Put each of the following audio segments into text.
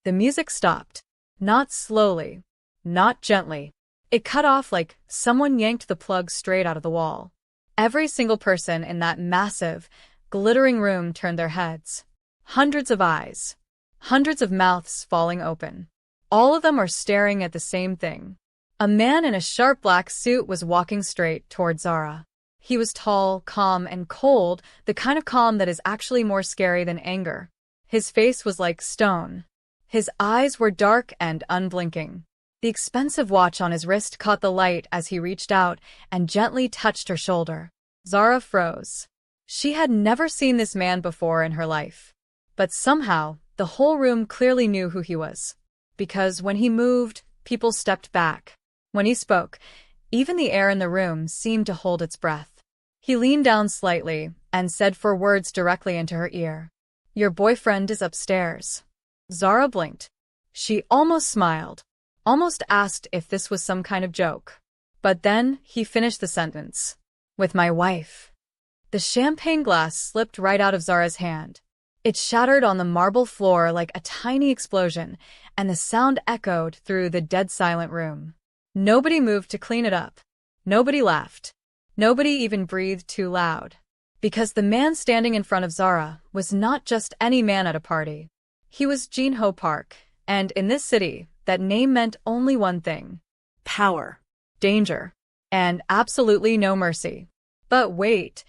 The music stopped. Not slowly. Not gently. It cut off like someone yanked the plug straight out of the wall. Every single person in that massive, glittering room turned their heads. Hundreds of eyes. Hundreds of mouths falling open. All of them are staring at the same thing. A man in a sharp black suit was walking straight toward Zara. He was tall, calm, and cold, the kind of calm that is actually more scary than anger. His face was like stone. His eyes were dark and unblinking. The expensive watch on his wrist caught the light as he reached out and gently touched her shoulder. Zara froze. She had never seen this man before in her life. But somehow, the whole room clearly knew who he was. Because when he moved, people stepped back. When he spoke, even the air in the room seemed to hold its breath. He leaned down slightly and said 4 words directly into her ear. "Your boyfriend is upstairs." Zara blinked. She almost smiled, almost asked if this was some kind of joke. But then he finished the sentence. "With my wife." The champagne glass slipped right out of Zara's hand. It shattered on the marble floor like a tiny explosion, and the sound echoed through the dead-silent room. Nobody moved to clean it up. Nobody laughed. Nobody even breathed too loud. Because the man standing in front of Zara was not just any man at a party. He was Jin-Ho Park, and in this city, that name meant only one thing. Power. Danger. And absolutely no mercy. But wait,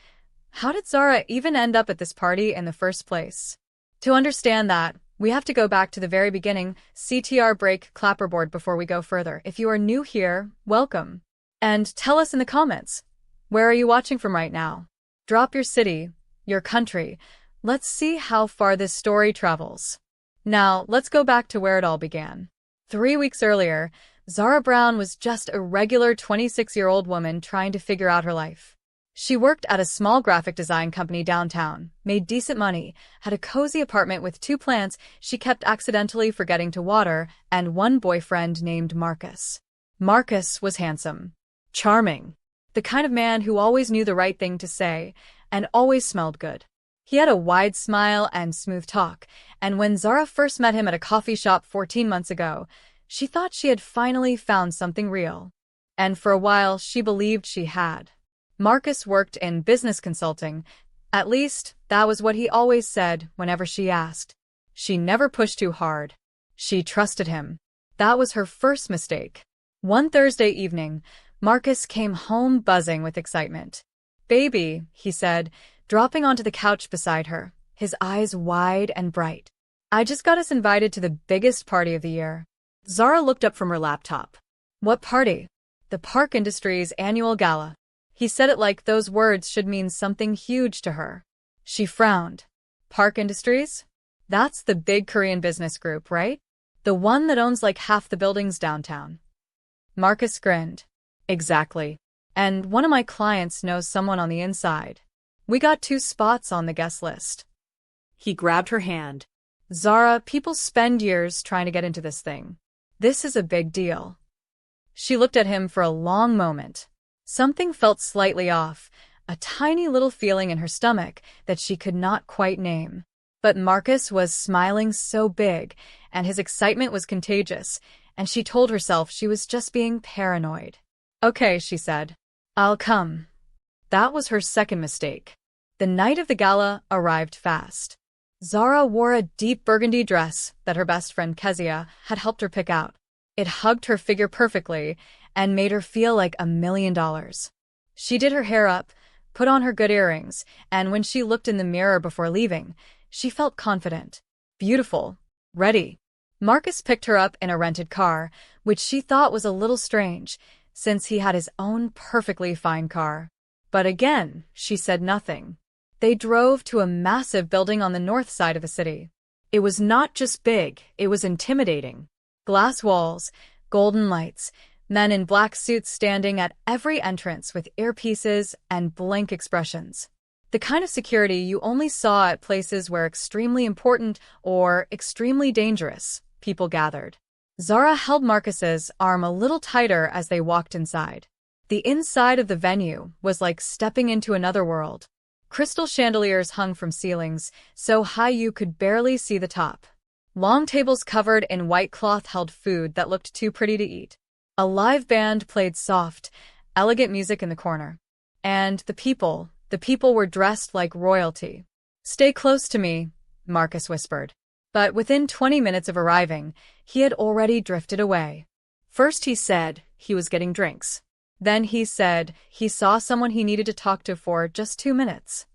how did Zara even end up at this party in the first place? To understand that, we have to go back to the very beginning. CTR break clapperboard before we go further. If you are new here, welcome. And tell us in the comments, where are you watching from right now? Drop your city, your country. Let's see how far this story travels. Now, let's go back to where it all began. 3 weeks earlier, Zara Brown was just a regular 26-year-old woman trying to figure out her life. She worked at a small graphic design company downtown, made decent money, had a cozy apartment with 2 plants she kept accidentally forgetting to water, and one boyfriend named Marcus. Marcus was handsome, charming, the kind of man who always knew the right thing to say, and always smelled good. He had a wide smile and smooth talk, and when Zara first met him at a coffee shop 14 months ago, she thought she had finally found something real. And for a while, she believed she had. Marcus worked in business consulting. At least, that was what he always said whenever she asked. She never pushed too hard. She trusted him. That was her first mistake. One Thursday evening, Marcus came home buzzing with excitement. "Baby," he said, dropping onto the couch beside her, his eyes wide and bright. "I just got us invited to the biggest party of the year." Zara looked up from her laptop. "What party?" "The Park Industries annual gala." He said it like those words should mean something huge to her. She frowned. "Park Industries? That's the big Korean business group, right? The one that owns like half the buildings downtown." Marcus grinned. "Exactly. And one of my clients knows someone on the inside. We got 2 spots on the guest list." He grabbed her hand. "Zara, people spend years trying to get into this thing. This is a big deal." She looked at him for a long moment. Something felt slightly off, a tiny little feeling in her stomach that she could not quite name. But Marcus was smiling so big, and his excitement was contagious, and she told herself she was just being paranoid. "Okay," she said. "I'll come." That was her second mistake. The night of the gala arrived fast. Zara wore a deep burgundy dress that her best friend Kezia had helped her pick out. It hugged her figure perfectly and made her feel like $1 million. She did her hair up, put on her good earrings, and when she looked in the mirror before leaving, she felt confident, beautiful, ready. Marcus picked her up in a rented car, which she thought was a little strange, since he had his own perfectly fine car. But again, she said nothing. They drove to a massive building on the north side of the city. It was not just big, it was intimidating. Glass walls, golden lights, men in black suits standing at every entrance with earpieces and blank expressions. The kind of security you only saw at places where extremely important or extremely dangerous people gathered. Zara held Marcus's arm a little tighter as they walked inside. The inside of the venue was like stepping into another world. Crystal chandeliers hung from ceilings, so high you could barely see the top. Long tables covered in white cloth held food that looked too pretty to eat. A live band played soft, elegant music in the corner. And the people were dressed like royalty. "Stay close to me," Marcus whispered. But within 20 minutes of arriving, he had already drifted away. First he said he was getting drinks. Then he said he saw someone he needed to talk to for just 2 minutes.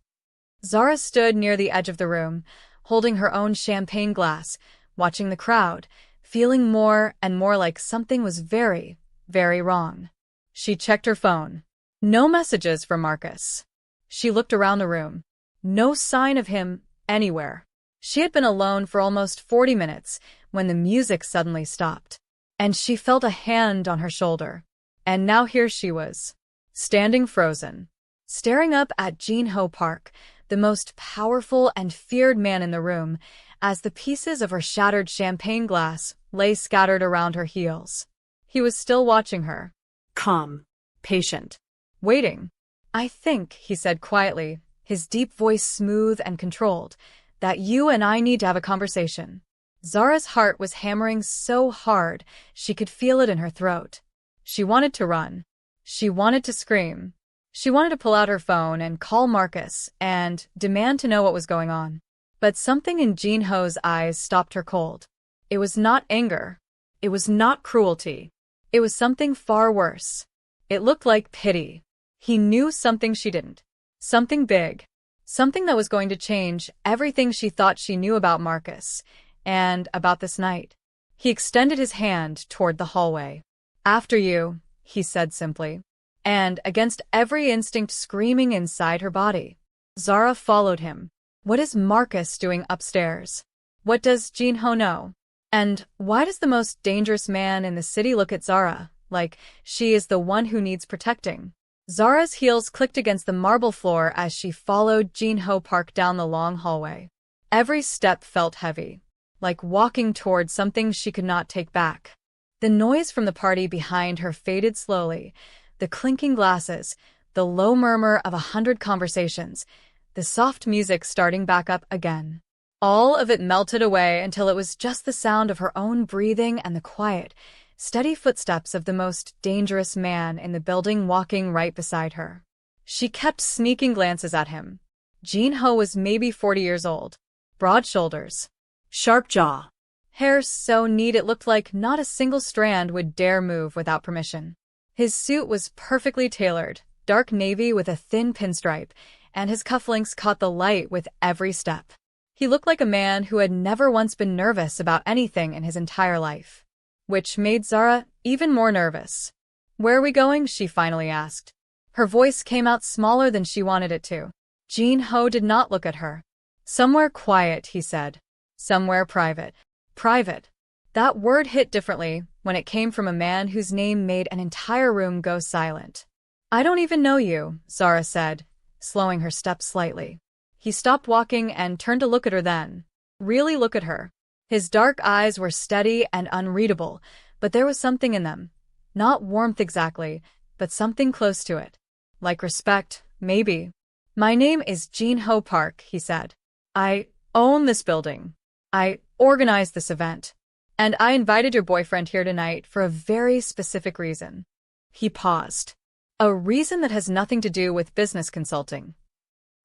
Zara stood near the edge of the room, holding her own champagne glass, watching the crowd, feeling more and more like something was very, very wrong. She checked her phone. No messages from Marcus. She looked around the room. No sign of him anywhere. She had been alone for almost 40 minutes when the music suddenly stopped, and she felt a hand on her shoulder. And now here she was, standing frozen, staring up at Jin-Ho Park, the most powerful and feared man in the room, as the pieces of her shattered champagne glass lay scattered around her heels. He was still watching her. Calm, patient, waiting. "I think," he said quietly, his deep voice smooth and controlled, "that you and I need to have a conversation." Zara's heart was hammering so hard she could feel it in her throat. She wanted to run. She wanted to scream. She wanted to pull out her phone and call Marcus and demand to know what was going on. But something in Jin-Ho's eyes stopped her cold. It was not anger. It was not cruelty. It was something far worse. It looked like pity. He knew something she didn't. Something big. Something that was going to change everything she thought she knew about Marcus and about this night. He extended his hand toward the hallway. "After you," he said simply, and against every instinct screaming inside her body. Zara followed him. What is Marcus doing upstairs? What does Jin-Ho know? And why does the most dangerous man in the city look at Zara like she is the one who needs protecting? Zara's heels clicked against the marble floor as she followed Jin-Ho Park down the long hallway. Every step felt heavy, like walking toward something she could not take back. The noise from the party behind her faded slowly, the clinking glasses, the low murmur of 100 conversations, the soft music starting back up again. All of it melted away until it was just the sound of her own breathing and the quiet, steady footsteps of the most dangerous man in the building walking right beside her. She kept sneaking glances at him. Jin-Ho was maybe 40 years old. Broad shoulders. Sharp jaw. Hair so neat it looked like not a single strand would dare move without permission. His suit was perfectly tailored, dark navy with a thin pinstripe, and his cufflinks caught the light with every step. He looked like a man who had never once been nervous about anything in his entire life, which made Zara even more nervous. "Where are we going?" she finally asked. Her voice came out smaller than she wanted it to. Jin-Ho did not look at her. "Somewhere quiet," he said. "Somewhere private." Private. That word hit differently when it came from a man whose name made an entire room go silent. "I don't even know you," Zara said, slowing her steps slightly. He stopped walking and turned to look at her then. Really look at her. His dark eyes were steady and unreadable, but there was something in them. Not warmth exactly, but something close to it. Like respect, maybe. "My name is Jin-Ho Park," he said. "I own this building. I organized this event. And I invited your boyfriend here tonight for a very specific reason." He paused. "A reason that has nothing to do with business consulting."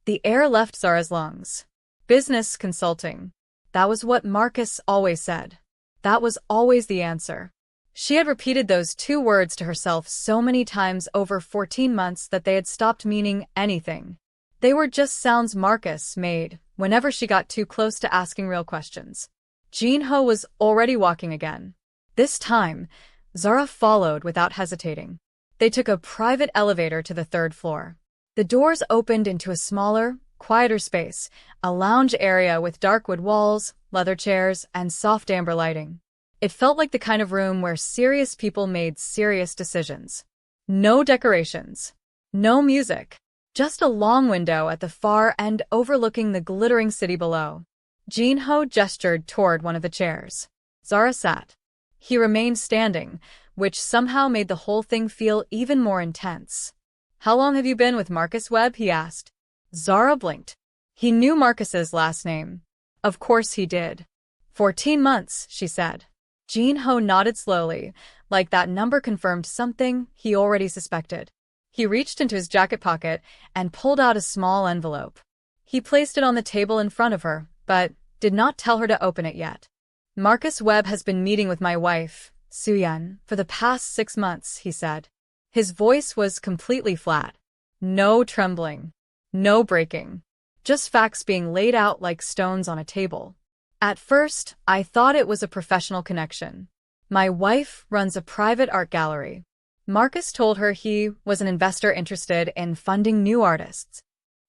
The air left Zara's lungs. Business consulting. That was what Marcus always said. That was always the answer. She had repeated those 2 words to herself so many times over 14 months that they had stopped meaning anything. They were just sounds Marcus made whenever she got too close to asking real questions. Jin-Ho was already walking again. This time, Zara followed without hesitating. They took a private elevator to the 3rd floor. The doors opened into a smaller, quieter space, a lounge area with dark wood walls, leather chairs, and soft amber lighting. It felt like the kind of room where serious people made serious decisions. No decorations. No music. Just a long window at the far end overlooking the glittering city below. Jin-Ho gestured toward one of the chairs. Zara sat. He remained standing, which somehow made the whole thing feel even more intense. "How long have you been with Marcus Webb?" he asked. Zara blinked. He knew Marcus's last name. Of course he did. 14 months, she said. Jin-Ho nodded slowly, like that number confirmed something he already suspected. He reached into his jacket pocket and pulled out a small envelope. He placed it on the table in front of her, but did not tell her to open it yet. Marcus Webb has been meeting with my wife, Suyeon, for the past 6 months, he said. His voice was completely flat. No trembling. No breaking. Just facts being laid out like stones on a table. At first, I thought it was a professional connection. My wife runs a private art gallery. Marcus told her he was an investor interested in funding new artists.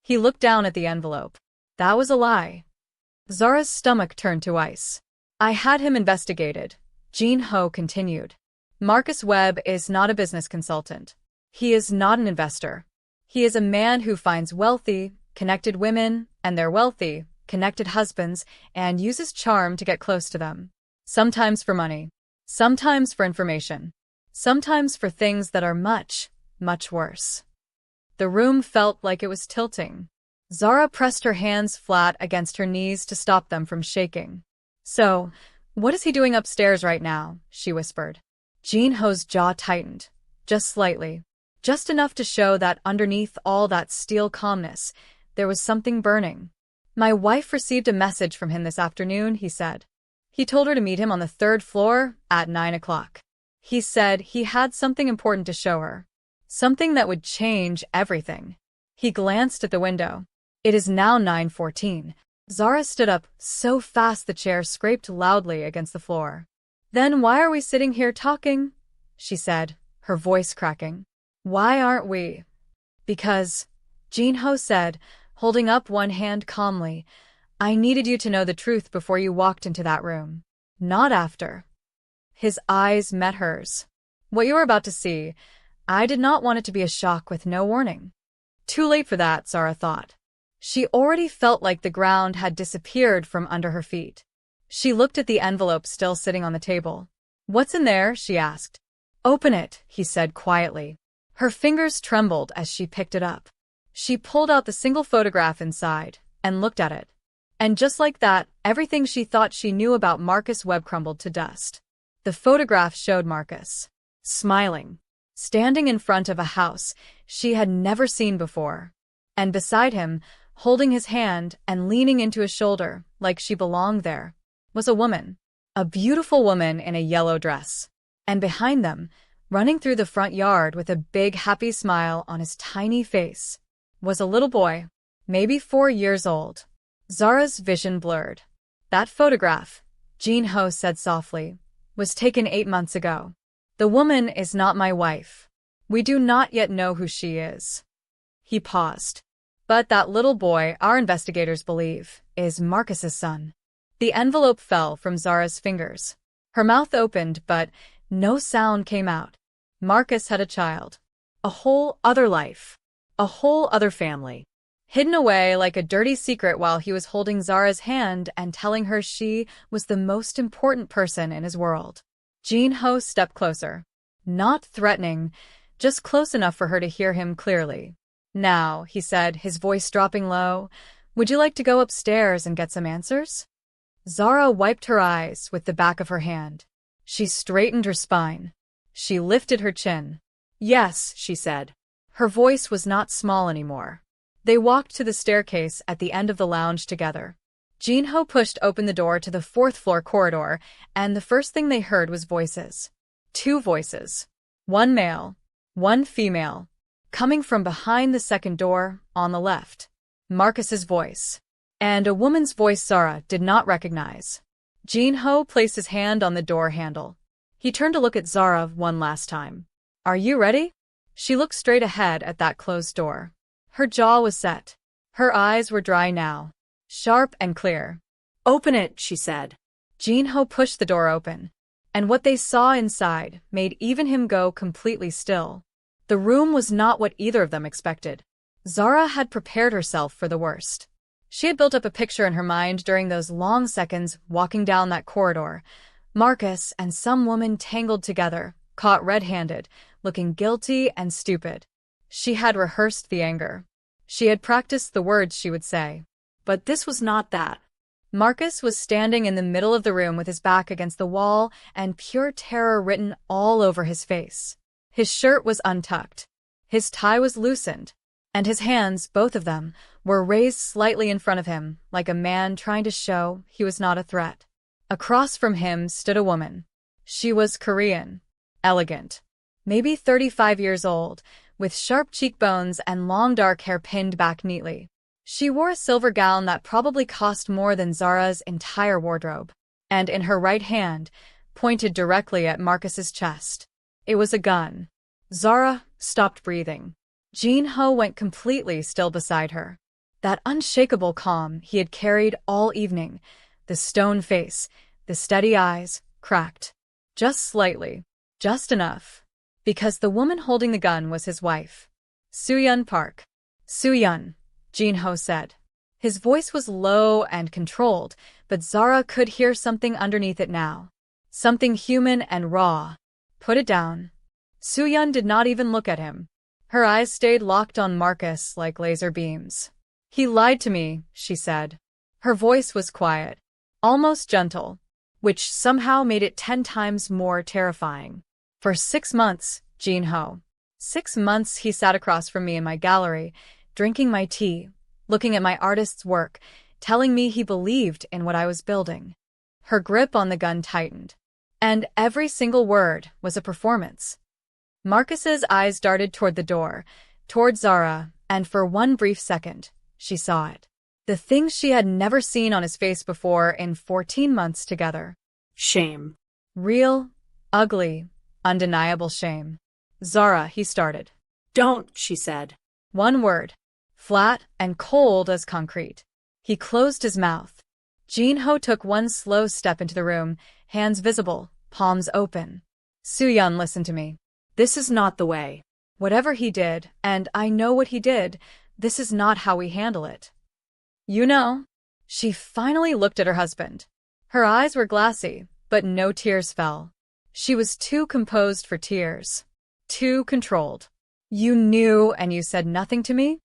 He looked down at the envelope. That was a lie. Zara's stomach turned to ice. I had him investigated, Jin-Ho continued. Marcus Webb is not a business consultant. He is not an investor. He is a man who finds wealthy, connected women and their wealthy, connected husbands and uses charm to get close to them. Sometimes for money. Sometimes for information. Sometimes for things that are much, much worse. The room felt like it was tilting. Zara pressed her hands flat against her knees to stop them from shaking. So, what is he doing upstairs right now? She whispered. Jin-Ho's jaw tightened. Just slightly. Just enough to show that underneath all that steel calmness, there was something burning. My wife received a message from him this afternoon, he said. He told her to meet him on the 3rd floor at 9 o'clock. He said he had something important to show her. Something that would change everything. He glanced at the window. It is now 9:14. Zara stood up so fast the chair scraped loudly against the floor. Then why are we sitting here talking? She said, her voice cracking. Why aren't we? Because, Jin-Ho said, holding up one hand calmly, I needed you to know the truth before you walked into that room. Not after. His eyes met hers. What you are about to see, I did not want it to be a shock with no warning. Too late for that, Zara thought. She already felt like the ground had disappeared from under her feet. She looked at the envelope still sitting on the table. What's in there? She asked. Open it, he said quietly. Her fingers trembled as she picked it up. She pulled out the single photograph inside and looked at it. And just like that, everything she thought she knew about Marcus Webb crumbled to dust. The photograph showed Marcus, smiling, standing in front of a house she had never seen before. And beside him, holding his hand and leaning into his shoulder like she belonged there, was a woman. A beautiful woman in a yellow dress. And behind them, running through the front yard with a big happy smile on his tiny face, was a little boy, maybe 4 years old. Zara's vision blurred. That photograph, Jin-Ho said softly, was taken 8 months ago. The woman is not my wife. We do not yet know who she is. He paused. But that little boy, our investigators believe, is Marcus's son. The envelope fell from Zara's fingers. Her mouth opened, but no sound came out. Marcus had a child. A whole other life. A whole other family. Hidden away like a dirty secret while he was holding Zara's hand and telling her she was the most important person in his world. Jin-Ho stepped closer. Not threatening, just close enough for her to hear him clearly. Now, he said, his voice dropping low, would you like to go upstairs and get some answers? Zara wiped her eyes with the back of her hand. She straightened her spine. She lifted her chin. Yes, she said. Her voice was not small anymore. They walked to the staircase at the end of the lounge together. Jin-Ho pushed open the door to the 4th floor corridor, and the first thing they heard was voices. 2 voices. One male, one female. Coming from behind the second door, on the left. Marcus's voice. And a woman's voice Zara did not recognize. Jin-Ho placed his hand on the door handle. He turned to look at Zara one last time. Are you ready? She looked straight ahead at that closed door. Her jaw was set. Her eyes were dry now. Sharp and clear. Open it, she said. Jin-Ho pushed the door open. And what they saw inside made even him go completely still. The room was not what either of them expected. Zara had prepared herself for the worst. She had built up a picture in her mind during those long seconds walking down that corridor. Marcus and some woman tangled together, caught red-handed, looking guilty and stupid. She had rehearsed the anger. She had practiced the words she would say. But this was not that. Marcus was standing in the middle of the room with his back against the wall and pure terror written all over his face. His shirt was untucked. His tie was loosened. And his hands, both of them, were raised slightly in front of him, like a man trying to show he was not a threat. Across from him stood a woman. She was Korean, elegant, maybe 35 years old, with sharp cheekbones and long dark hair pinned back neatly. She wore a silver gown that probably cost more than Zara's entire wardrobe, and in her right hand, pointed directly at Marcus's chest. It was a gun. Zara stopped breathing. Jin-Ho went completely still beside her. That unshakable calm he had carried all evening, the stone face, the steady eyes, cracked. Just slightly. Just enough. Because the woman holding the gun was his wife. Soo-Yun Park. Soo-Yun, Jin-Ho said. His voice was low and controlled, but Zara could hear something underneath it now. Something human and raw. Put it down. Soo-Yun did not even look at him. Her eyes stayed locked on Marcus like laser beams. He lied to me, she said. Her voice was quiet, almost gentle, which somehow made it 10 times more terrifying. For 6 months, Jin-Ho. 6 months he sat across from me in my gallery, drinking my tea, looking at my artist's work, telling me he believed in what I was building. Her grip on the gun tightened. And every single word was a performance. Marcus's eyes darted toward the door, toward Zara, and for one brief second, she saw it. The thing she had never seen on his face before in 14 months together. Shame. Real, ugly, undeniable shame. Zara, he started. Don't, she said. One word. Flat and cold as concrete. He closed his mouth. Jin-Ho took one slow step into the room, hands visible, palms open. Soo-Yun, listen to me. This is not the way. Whatever he did, and I know what he did, this is not how we handle it. You know? She finally looked at her husband. Her eyes were glassy, but no tears fell. She was too composed for tears. Too controlled. You knew and you said nothing to me?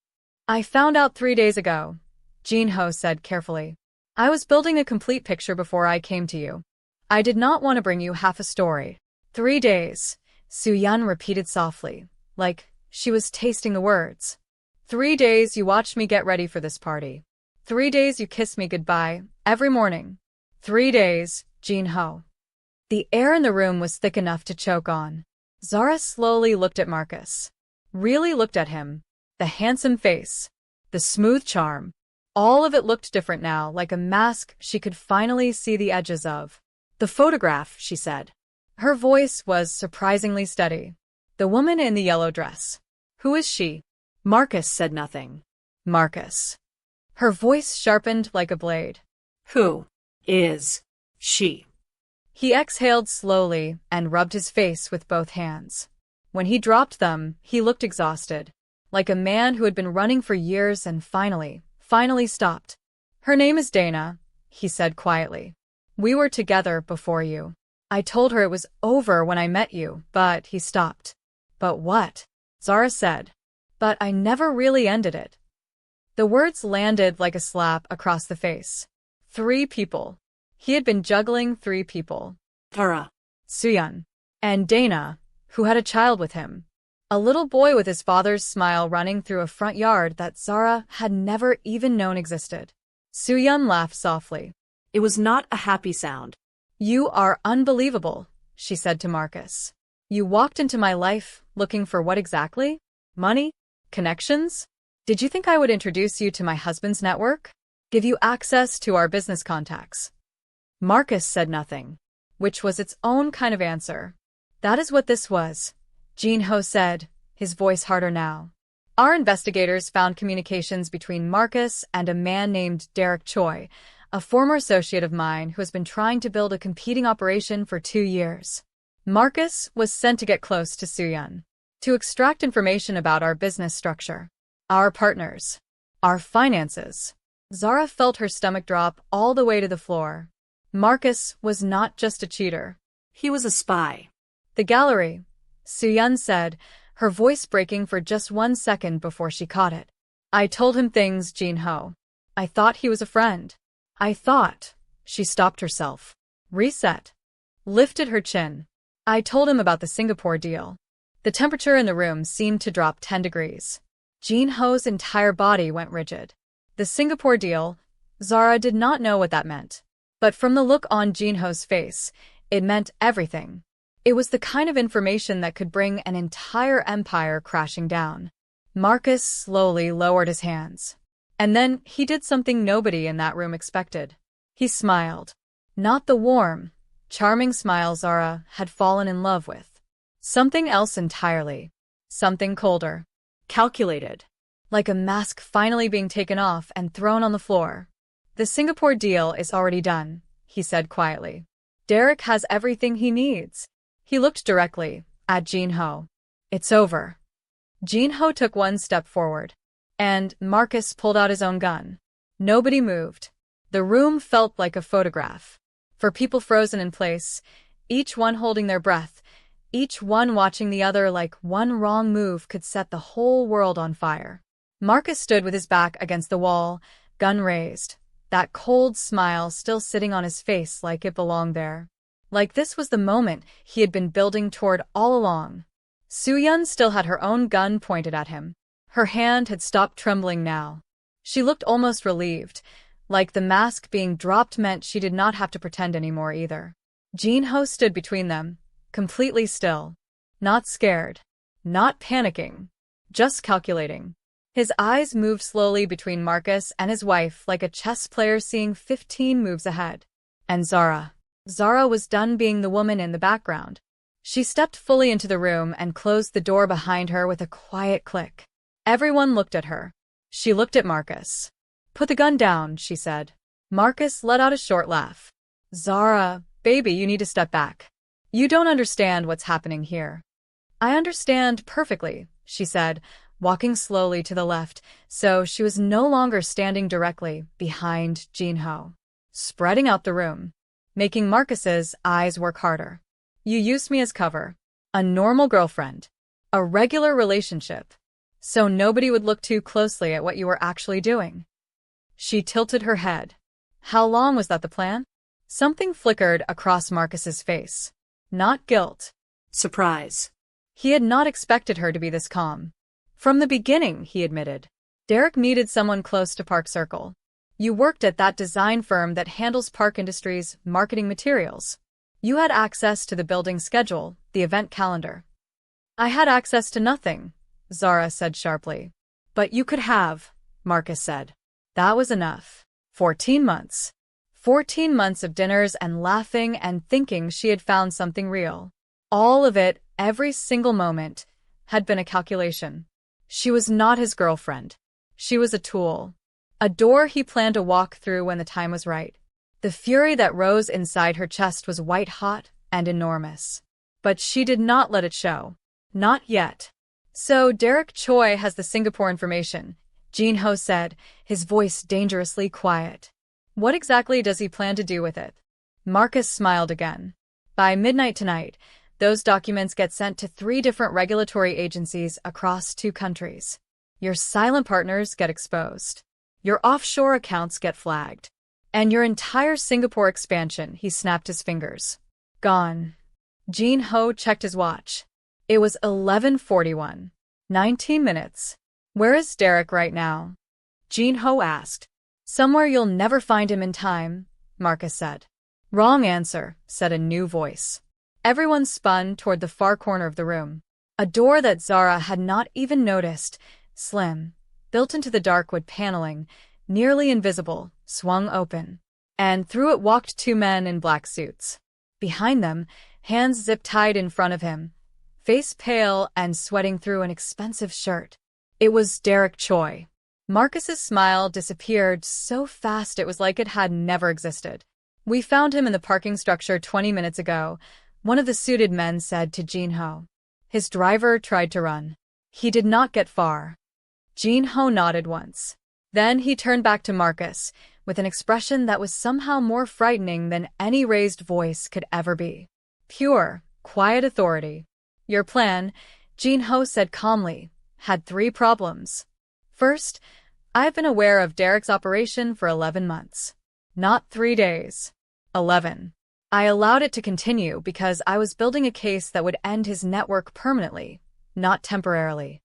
I found out 3 days ago, Jin-Ho said carefully. I was building a complete picture before I came to you. I did not want to bring you half a story. 3 days. Soo-Yun repeated softly, like she was tasting the words. 3 days you watched me get ready for this party. 3 days you kissed me goodbye, every morning. 3 days, Jin-Ho. The air in the room was thick enough to choke on. Zara slowly looked at Marcus. Really looked at him. The handsome face. The smooth charm. All of it looked different now, like a mask she could finally see the edges of. The photograph, she said. Her voice was surprisingly steady. The woman in the yellow dress. Who is she? Marcus said nothing. Marcus. Her voice sharpened like a blade. Who is she? He exhaled slowly and rubbed his face with both hands. When he dropped them, he looked exhausted, like a man who had been running for years and finally stopped. Her name is Dana, he said quietly. We were together before you. I told her it was over when I met you, but he stopped. But what? Zara said. But I never really ended it. The words landed like a slap across the face. 3 people. He had been juggling 3 people. Zara. Soo-Yun. And Dana, who had a child with him. A little boy with his father's smile running through a front yard that Zara had never even known existed. Soo-Yun laughed softly. It was not a happy sound. You are unbelievable, she said to Marcus. You walked into my life looking for what exactly? Money? Connections? Did you think I would introduce you to my husband's network? Give you access to our business contacts? Marcus said nothing, which was its own kind of answer. That is what this was, Jin-Ho said, his voice harder now. Our investigators found communications between Marcus and a man named Derek Choi, a former associate of mine who has been trying to build a competing operation for 2 years. Marcus was sent to get close to Soo-Yun, to extract information about our business structure, our partners, our finances. Zara felt her stomach drop all the way to the floor. Marcus was not just a cheater. He was a spy. The gallery, Soo-Yun said, her voice breaking for just 1 second before she caught it. I told him things, Jin-Ho. I thought he was a friend. I thought. She stopped herself. Reset. Lifted her chin. I told him about the Singapore deal. The temperature in the room seemed to drop 10 degrees. Jin-Ho's entire body went rigid. The Singapore deal, Zara did not know what that meant. But from the look on Jin-Ho's face, it meant everything. It was the kind of information that could bring an entire empire crashing down. Marcus slowly lowered his hands. And then he did something nobody in that room expected. He smiled. Not the warm, charming smile Zara had fallen in love with. Something else entirely. Something colder. Calculated. Like a mask finally being taken off and thrown on the floor. The Singapore deal is already done, he said quietly. Derek has everything he needs. He looked directly at Jin-Ho. It's over. Jin-Ho took one step forward. And Marcus pulled out his own gun. Nobody moved. The room felt like a photograph. For people frozen in place, each one holding their breath, each one watching the other like one wrong move could set the whole world on fire. Marcus stood with his back against the wall, gun raised, that cold smile still sitting on his face like it belonged there. Like this was the moment he had been building toward all along. Soo-Yun still had her own gun pointed at him. Her hand had stopped trembling now. She looked almost relieved, like the mask being dropped meant she did not have to pretend anymore either. Jin-Ho stood between them, completely still. Not scared. Not panicking. Just calculating. His eyes moved slowly between Marcus and his wife like a chess player seeing 15 moves ahead. And Zara. Zara was done being the woman in the background. She stepped fully into the room and closed the door behind her with a quiet click. Everyone looked at her. She looked at Marcus. Put the gun down, she said. Marcus let out a short laugh. Zara, baby, you need to step back. You don't understand what's happening here. I understand perfectly, she said, walking slowly to the left, so she was no longer standing directly behind Jin-Ho, spreading out the room, making Marcus's eyes work harder. You used me as cover. A normal girlfriend. A regular relationship. So nobody would look too closely at what you were actually doing. She tilted her head. How long was that the plan? Something flickered across Marcus's face. Not guilt. Surprise. He had not expected her to be this calm. From the beginning, he admitted. Derek needed someone close to Park Circle. You worked at that design firm that handles Park Industries' marketing materials. You had access to the building schedule, the event calendar. I had access to nothing, Zara said sharply. But you could have, Marcus said. That was enough. 14 months. 14 months of dinners and laughing and thinking she had found something real. All of it, every single moment, had been a calculation. She was not his girlfriend. She was a tool. A door he planned to walk through when the time was right. The fury that rose inside her chest was white-hot and enormous. But she did not let it show. Not yet. So Derek Choi has the Singapore information, Jin-Ho said, his voice dangerously quiet. What exactly does he plan to do with it? Marcus smiled again. By midnight tonight, those documents get sent to 3 different regulatory agencies across 2 countries. Your silent partners get exposed. Your offshore accounts get flagged. And your entire Singapore expansion, he snapped his fingers. Gone. Jin-Ho checked his watch. It was 11:41. 19 minutes. Where is Derek right now? Jin-Ho asked. Somewhere you'll never find him in time, Marcus said. Wrong answer, said a new voice. Everyone spun toward the far corner of the room. A door that Zara had not even noticed, slim, built into the dark wood paneling, nearly invisible, swung open. And through it walked 2 men in black suits. Behind them, hands zip-tied in front of him, face pale and sweating through an expensive shirt. It was Derek Choi. Marcus's smile disappeared so fast it was like it had never existed. We found him in the parking structure 20 minutes ago, one of the suited men said to Jin-Ho. His driver tried to run. He did not get far. Jin-Ho nodded once. Then he turned back to Marcus, with an expression that was somehow more frightening than any raised voice could ever be. Pure, quiet authority. Your plan, Jin-Ho said calmly, had 3 problems. First, I've been aware of Derek's operation for 11 months. Not 3 days. 11. I allowed it to continue because I was building a case that would end his network permanently, not temporarily.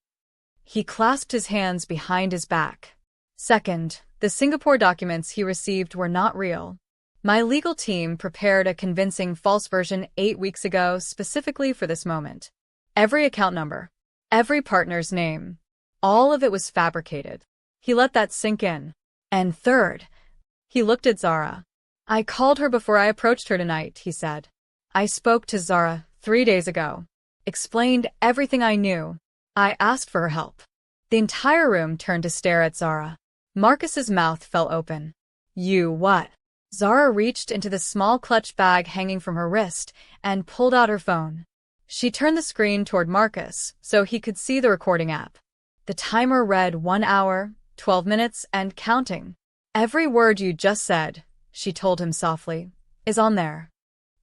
He clasped his hands behind his back. Second, the Singapore documents he received were not real. My legal team prepared a convincing false version 8 weeks ago specifically for this moment. Every account number, every partner's name, all of it was fabricated. He let that sink in. And third, he looked at Zara. I called her before I approached her tonight, he said. I spoke to Zara 3 days ago. Explained everything I knew. I asked for her help. The entire room turned to stare at Zara. Marcus's mouth fell open. You what? Zara reached into the small clutch bag hanging from her wrist and pulled out her phone. She turned the screen toward Marcus so he could see the recording app. The timer read 1 hour, 12 minutes, and counting. Every word you just said, she told him softly, is on there.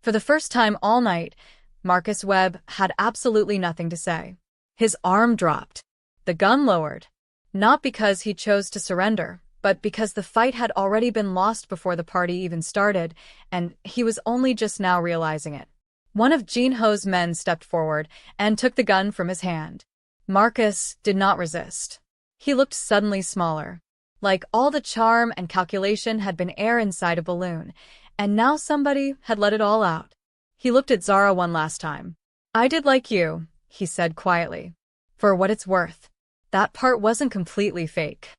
For the first time all night, Marcus Webb had absolutely nothing to say. His arm dropped. The gun lowered. Not because he chose to surrender, but because the fight had already been lost before the party even started, and he was only just now realizing it. One of Jin-Ho's men stepped forward and took the gun from his hand. Marcus did not resist. He looked suddenly smaller. Like all the charm and calculation had been air inside a balloon, and now somebody had let it all out. He looked at Zara one last time. I did like you, he said quietly. For what it's worth. That part wasn't completely fake.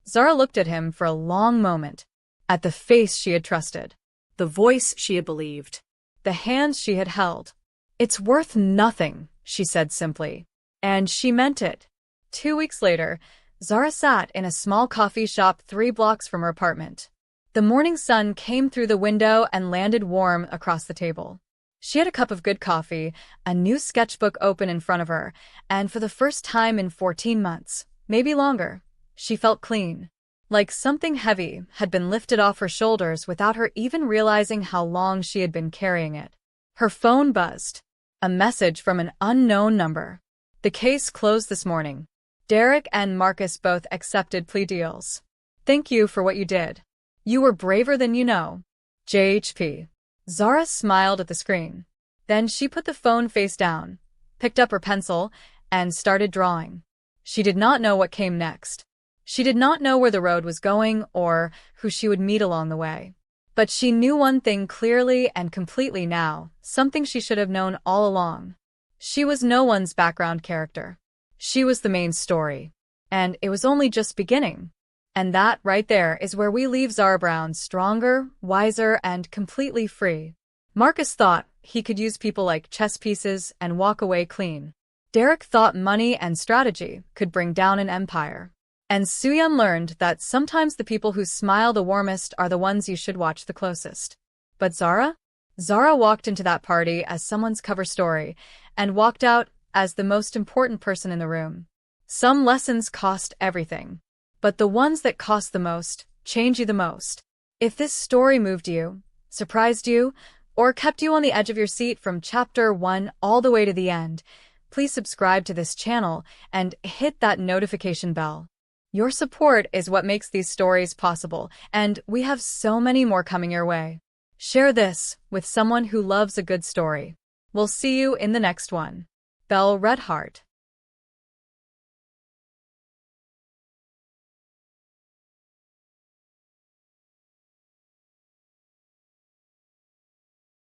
Zara looked at him for a long moment. At the face she had trusted. The voice she had believed. The hands she had held. It's worth nothing, she said simply. And she meant it. 2 weeks later, Zara sat in a small coffee shop 3 blocks from her apartment. The morning sun came through the window and landed warm across the table. She had a cup of good coffee, a new sketchbook open in front of her, and for the first time in 14 months, maybe longer, she felt clean. Like something heavy had been lifted off her shoulders without her even realizing how long she had been carrying it. Her phone buzzed. A message from an unknown number. The case closed this morning. Derek and Marcus both accepted plea deals. Thank you for what you did. You were braver than you know. JHP. Zara smiled at the screen. Then she put the phone face down, picked up her pencil, and started drawing. She did not know what came next. She did not know where the road was going or who she would meet along the way. But she knew one thing clearly and completely now, something she should have known all along. She was no one's background character. She was the main story. And it was only just beginning. And that, right there, is where we leave Zara Brown stronger, wiser, and completely free. Marcus thought he could use people like chess pieces and walk away clean. Derek thought money and strategy could bring down an empire. And Soo-yeon learned that sometimes the people who smile the warmest are the ones you should watch the closest. But Zara? Zara walked into that party as someone's cover story, and walked out as the most important person in the room. Some lessons cost everything. But the ones that cost the most change you the most. If this story moved you, surprised you, or kept you on the edge of your seat from chapter 1 all the way to the end, please subscribe to this channel and hit that notification bell. Your support is what makes these stories possible, and we have so many more coming your way. Share this with someone who loves a good story. We'll see you in the next one. Belle Red Heart.